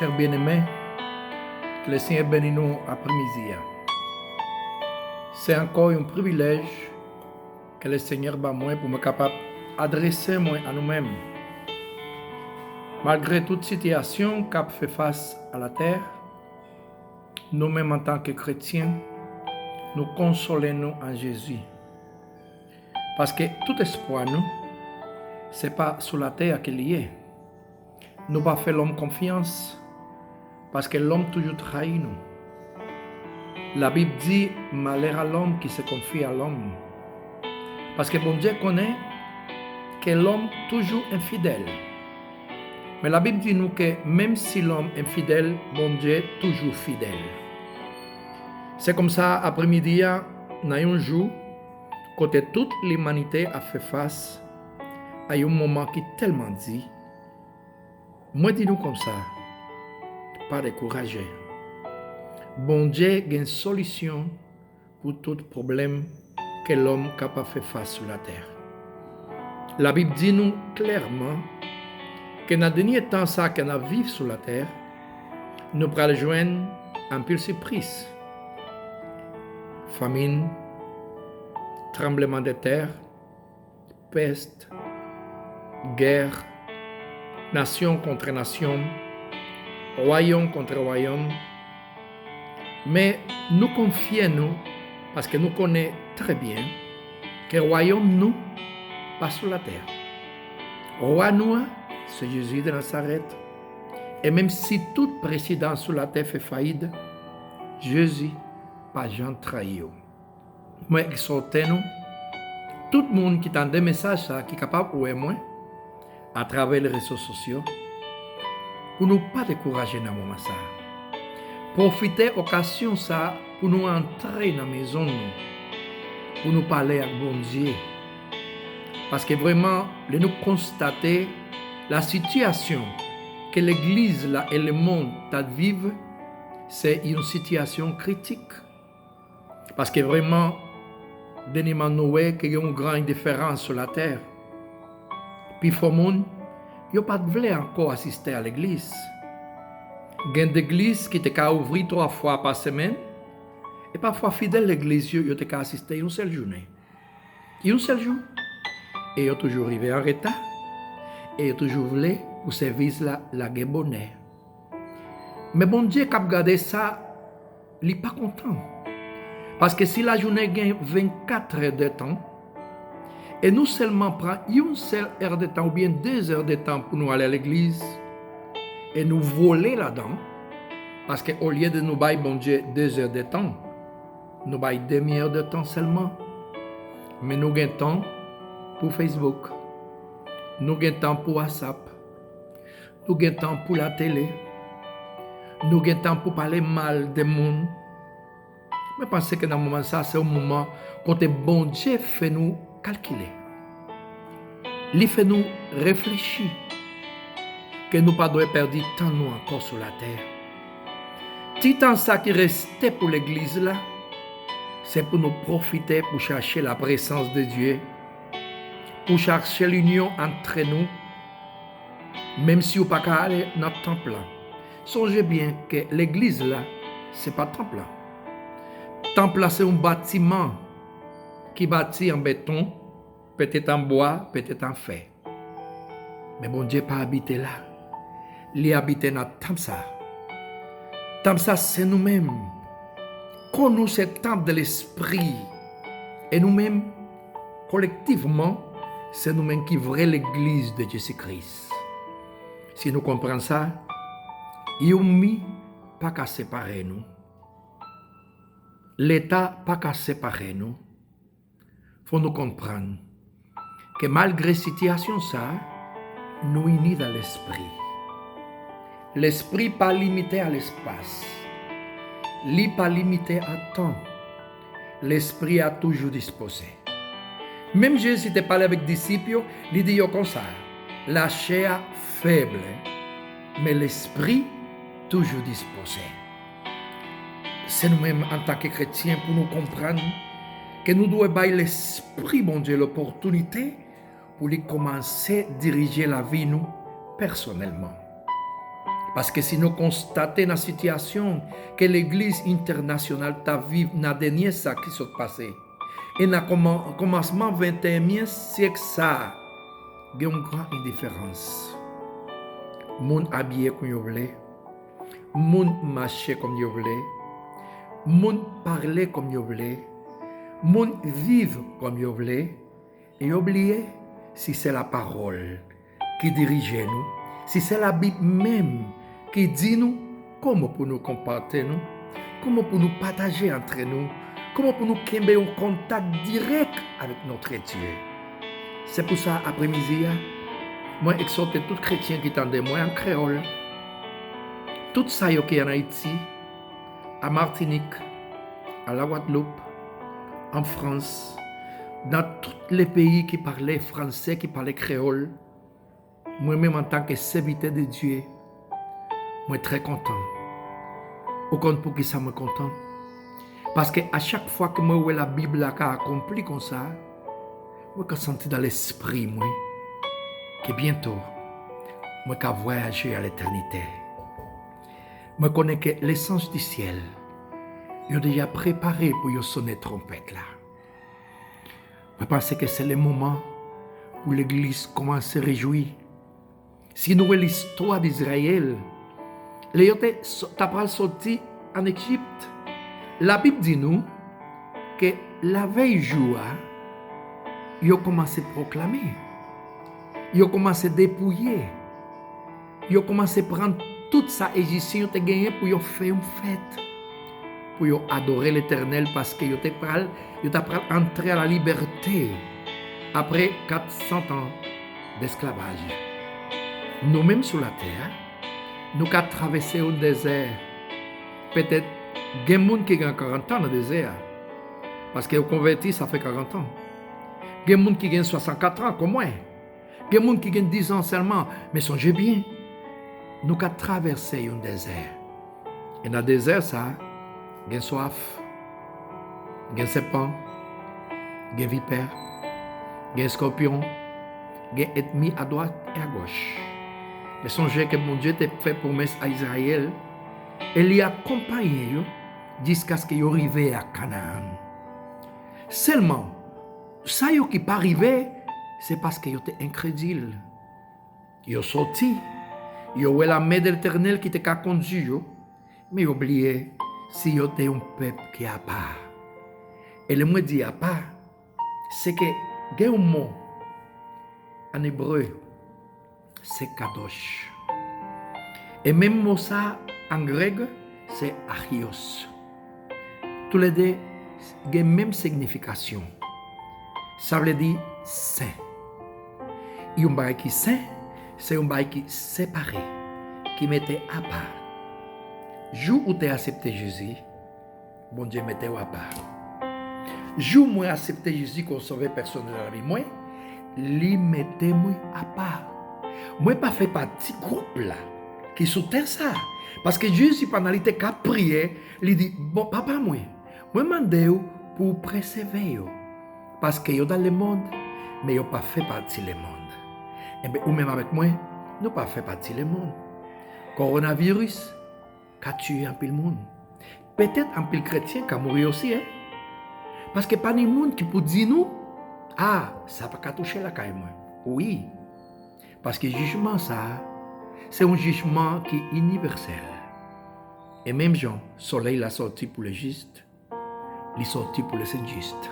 Chers bien-aimés, que le Seigneur bénisse nous après-midi. C'est encore un privilège que le Seigneur bat moi pour me capable adresser moi à nous-mêmes. Malgré toute situation qu'a fait face à la terre, nous-mêmes en tant que chrétiens, nous consolons en Jésus. Parce que tout espoir, nous, ce n'est pas sur la terre qu'il y est. Nous pas fait l'homme confiance parce que l'homme toujours trahit nous. La Bible dit malheur à l'homme qui se confie à l'homme. Parce que bon Dieu connaît que l'homme toujours infidèle. Mais la Bible dit nous que même si l'homme est infidèle, bon Dieu est toujours fidèle. C'est comme ça, après-midi, dans un jour, côté toute l'humanité a fait face à un moment qui est tellement dit, moi dis-nous comme ça, pas décourager. Bon Dieu a une solution pour tout problème que l'homme est capable de faire face sur la terre. La Bible dit nous clairement que dans le dernier temps ça qu'on a vécu sur la terre, nous pourrons joindre un peu de surprise. Famine, tremblement de terre, peste, guerre, nation contre nation, royaume contre royaume. Mais nous confions nous, parce que nous connaissons très bien que le royaume nous pas sur la terre. Roi nous, c'est Jésus de Nazareth. Et même si tout président sur la terre fait faillite, Jésus pas Jean trahi. Moi, exhortez nous, tout le monde qui entend des messages qui est capable ou moi à travers les réseaux sociaux, pour ne pas décourager dans le moment ça. Profitez de l'occasion ça pour nous entrer dans la maison, pour nous parler avec bon Dieu. Parce que vraiment, nous constater la situation que l'Église là, et le monde vivent, c'est une situation critique. Parce que vraiment, nous Noé qu'il y a une grande différence sur la terre. Puis, il monde, il n'y a pas de voulu encore assister à l'église. Il y a des églises qui te ouvrir 3 fois par semaine. Et parfois, fidèles à l'église, ils te assister une seule journée. Un seul jour. Et ils ont toujours arrivé en retard. Et ils ont toujours voulu, pour service la bonheur. Mais bon Dieu, qui a regardé ça, il n'est pas content. Parce que si la journée gagne 24 heures de temps, et nous seulement prenons une seule heure de temps ou bien 2 heures de temps pour nous aller à l'église, et nous voler là-dedans, parce qu'au lieu de nous bailler, bon Dieu, 2 heures de temps, nous baillons demi-heure de temps seulement. Mais nous avons temps pour Facebook, nous avons temps pour WhatsApp, nous avons temps pour la télé, nous avons temps pour parler mal des monde. Je pense que dans ce moment, c'est un moment quand bon Dieu fait nous calculer. Il fait nous réfléchir que nous ne devons pas perdre tant nous encore sur la terre. Tout temps ça qui restait pour l'église là, c'est pour nous profiter pour chercher la présence de Dieu, pour chercher l'union entre nous, même si vous n'avez pas aller dans le temple. Songez bien que l'église là, ce n'est pas le temple. Le temple c'est un bâtiment qui est bâti en béton, peut-être en bois, peut-être en fer. Mais bon Dieu pas habité là. Il habite dans le temple ça. Le temple ça c'est nous-mêmes. Quand nous c'est le temple de l'esprit. Et nous-mêmes, collectivement, c'est nous-mêmes qui vraie l'église de Jésus-Christ. Si nous comprenons ça, il n'y a pas qu'à séparer nous. L'État pas qu'à séparer nous. Faut nous comprendre que malgré la situation ça, nous unis dans l'esprit. L'esprit pas limité à l'espace. Il pas limité à temps. L'esprit a toujours disposé. Même Jésus te parlé avec les disciples, il dit comme ça, la chair faible, mais l'esprit toujours disposé. C'est nous-mêmes en tant que chrétiens pour nous comprendre que nous devons bailler l'esprit, mon Dieu, l'opportunité pour lui commencer à diriger la vie nous personnellement. Parce que si nous constatons la situation que l'Église internationale t'a vu dans le dernier ça qui s'est passé, et dans le commencement 21e siècle, ça, il y a une grande différence. Moun habillé comme ils voulaient, moun marché comme ils voulaient, moun parler comme ils voulaient, moun vivre comme ils voulaient, et oublier si c'est la parole qui dirige nous, si c'est la Bible même qui dit nous comment pour nous comporter nous, comment pour nous partager entre nous, comment pour nous créer un contact direct avec notre Dieu. C'est pour ça, après-midi, moi exhorte tout chrétien qui tendait moi en créole, tout ça qui est en Haïti, à Martinique, à la Guadeloupe, en France, dans tous les pays qui parlaient français, qui parlaient créole, moi-même en tant que serviteur de Dieu, moi très content. Au compte pour qui ça me content? Parce que à chaque fois que moi vois la Bible a accompli comme ça, moi je sens dans l'esprit moi que bientôt moi je voyager à l'éternité. Moi connais que l'essence du ciel, il a déjà préparé pour y sonner trompette là. Je pense que c'est le moment où l'Église commence à se réjouir. Si nous voyons l'histoire d'Israël, les t'as sorti en Égypte. La Bible dit nous que la veille jour, ils ont commencé à proclamer, ils ont commencé à dépouiller, ils ont commencé à prendre tout ça égyptien ont gagné pour y faire une fête, pour y adorer l'Éternel parce qu'ils ont entré à la liberté après 400 ans d'esclavage. Nous-mêmes sur la terre, nous avons traversé un désert. Peut-être il y a des gens qui ont 40 ans dans le désert. Parce qu'ils ont converti, ça fait 40 ans. Il y a des gens qui ont 64 ans comme moi. Il y a des gens qui ont 10 ans seulement. Mais songez bien, nous avons traversé un désert. Et dans le désert, ça, il y a soif, il y a serpent, il y a vipère, il y a scorpion, il y a ennemi à droite et à gauche. Mais songez que mon Dieu t'a fait promesse à Israël et l'y a accompagné jusqu'à ce qu'il arrive à Canaan. Seulement, ça qui n'est pas arrivé, c'est parce qu'il était incrédule. Il est sorti, il a la main de l'Éternel qui t'a conduit, mais il a oublié si il était un peuple qui a pas. Et le mot dit à part, c'est que il y a un mot en hébreu, c'est kadosh. Et même mot ça en grec, c'est achios. Tous les deux ont la même signification. Ça veut dire saint. Et un bail qui saint, c'est un bail qui séparé, qui mettait à part. Jour où tu as accepté Jésus, bon Dieu mettait à part. Jour où tu as accepté Jésus comme sauveur personnel dans la vie, moi, lui mettait moi à part. Moi, pas fait partie du groupe là, qui soutient ça. Parce que Jésus, pendant qu'il était qu'à prier, il dit, bon, papa, moi demande pour préserver. Parce que yo dans le monde, mais yo pas fait partie du monde. Et bien, ou même avec moi, nous pas fait partie du monde. Coronavirus, a tué un peu le monde. Peut-être un peu le chrétien qui a mouru aussi. Hein? Parce que pas de monde qui peut dire nous, ah, ça va pas toucher la caille moi. Oui. Parce que le jugement, ça, c'est un jugement qui est universel. Et même Jean, le soleil l'a sorti pour les justes, il est sorti pour les injustes.